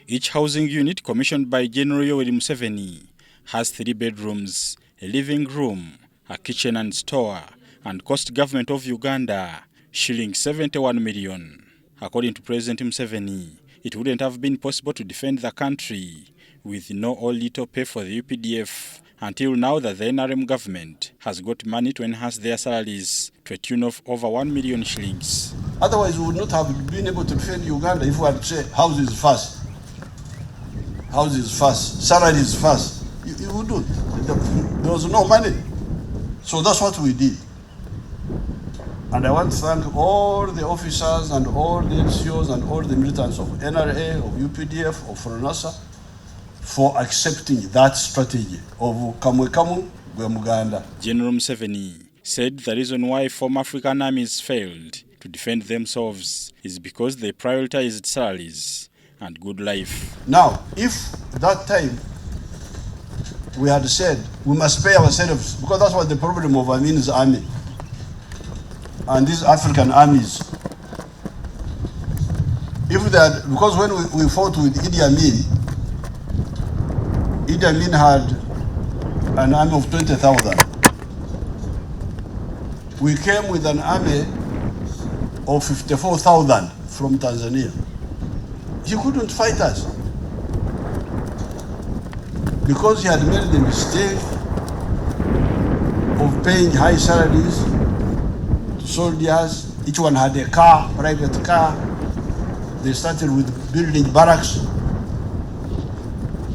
Each housing unit commissioned by General Yoweri Museveni has 3 bedrooms, a living room, a kitchen and store, and cost government of Uganda shilling 71 million. According to President Museveni, it wouldn't have been possible to defend the country with no or little pay for the UPDF until now that the NRM government has got money to enhance their salaries to a tune of over 1 million shillings. Otherwise, we would not have been able to defend Uganda if we had to say houses first. Houses first, salaries first. You would do. There was no money. So that's what we did. And I want to thank all the officers and all the NCOs and all the militants of NRA, of UPDF, of FORNASA for accepting that strategy of Kamwe Kamu Muganda. General Museveni said the reason why former African armies failed to defend themselves is because they prioritized salaries and good life. Now, if that time we had said we must pay ourselves, because that's what the problem of Amin's army and these African armies. If they had, because when we fought with Idi Amin had an army of 20,000. We came with an army of 54,000 from Tanzania. He couldn't fight us because he had made the mistake of paying high salaries to soldiers. Each one had a car, private car. They started with building barracks.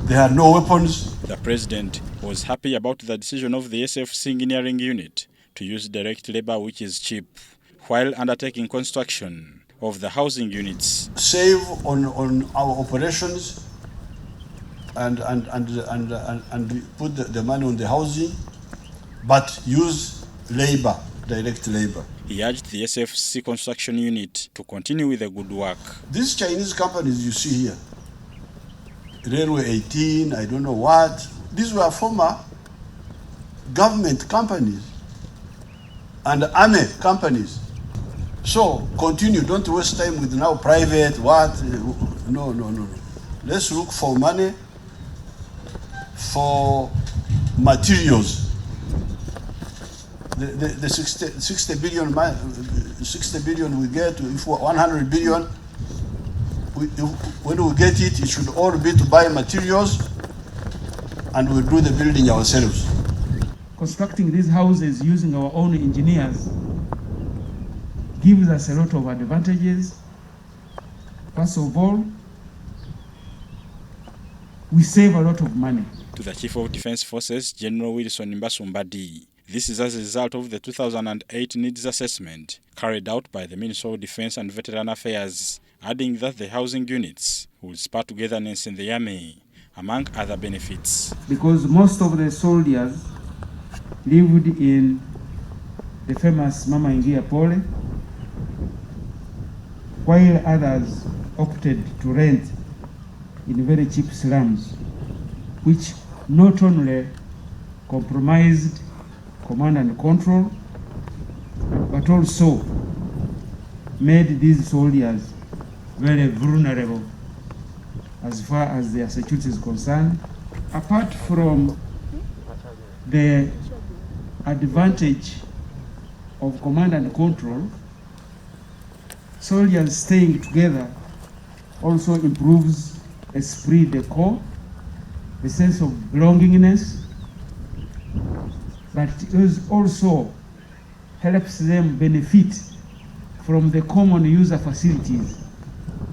They had no weapons. The president was happy about the decision of the SFC Engineering Unit to use direct labor, which is cheap, while undertaking construction of the housing units. Save on our operations and put the money on the housing, but use labor, direct labor. He urged the SFC construction unit to continue with the good work. These Chinese companies you see here, Railway 18, I don't know what, these were former government companies and army companies. So continue, don't waste time with now private, what? No. Let's look for money for materials. The 60 billion we get, if 100 billion, when we get it, it should all be to buy materials, and we'll do the building ourselves. Constructing these houses using our own engineers gives us a lot of advantages. First of all, we save a lot of money. To the Chief of Defense Forces, General Wilson Mbasumbadi, this is as a result of the 2008 needs assessment carried out by the Ministry of Defense and Veteran Affairs, adding that the housing units will spur togetherness in the army, among other benefits. Because most of the soldiers lived in the famous Mama Ingia Pole, while others opted to rent in very cheap slums, which not only compromised command and control, but also made these soldiers very vulnerable as far as their security is concerned. Apart from the advantage of command and control, soldiers staying together also improves esprit de corps, the sense of belongingness, but it also helps them benefit from the common user facilities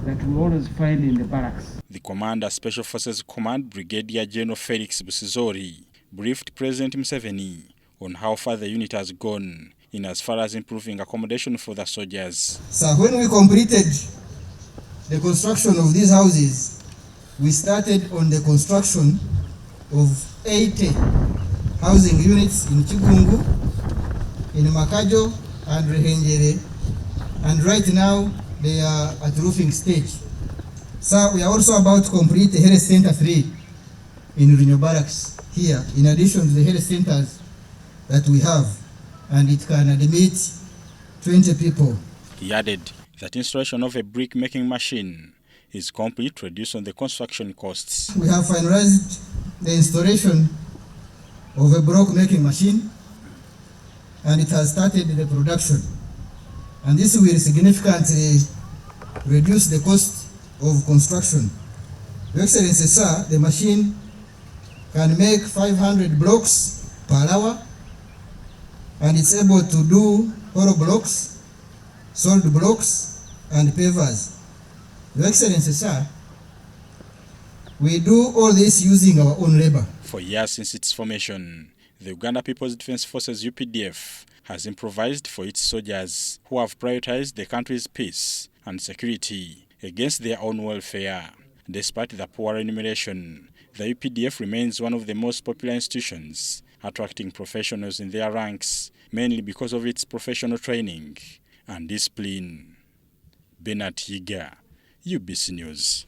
that we always find in the barracks. The Commander Special Forces Command, Brigadier General Felix Busizori, briefed President Museveni on how far the unit has gone in as far as improving accommodation for the soldiers. So when we completed the construction of these houses, we started on the construction of 80 housing units in Chigungu, in Makajo and Ruhengeri, and right now they are at roofing stage. So we are also about to complete the Health Center 3 in Lunyo Barracks here, in addition to the health centers that we have, and it can admit 20 people. He added that installation of a brick-making machine is complete to reduce on the construction costs. We have finalized the installation of a block making machine, and it has started the production. And this will significantly reduce the cost of construction. Your Excellency, sir, the machine can make 500 blocks per hour, and it's able to do hollow blocks, solid blocks, and pavers. Your Excellency, sir, we do all this using our own labor. For years since its formation, the Uganda People's Defense Forces UPDF has improvised for its soldiers who have prioritized the country's peace and security against their own welfare. Despite the poor remuneration, the UPDF remains one of the most popular institutions, attracting professionals in their ranks, mainly because of its professional training and discipline. Bernard Yiga, UBC News.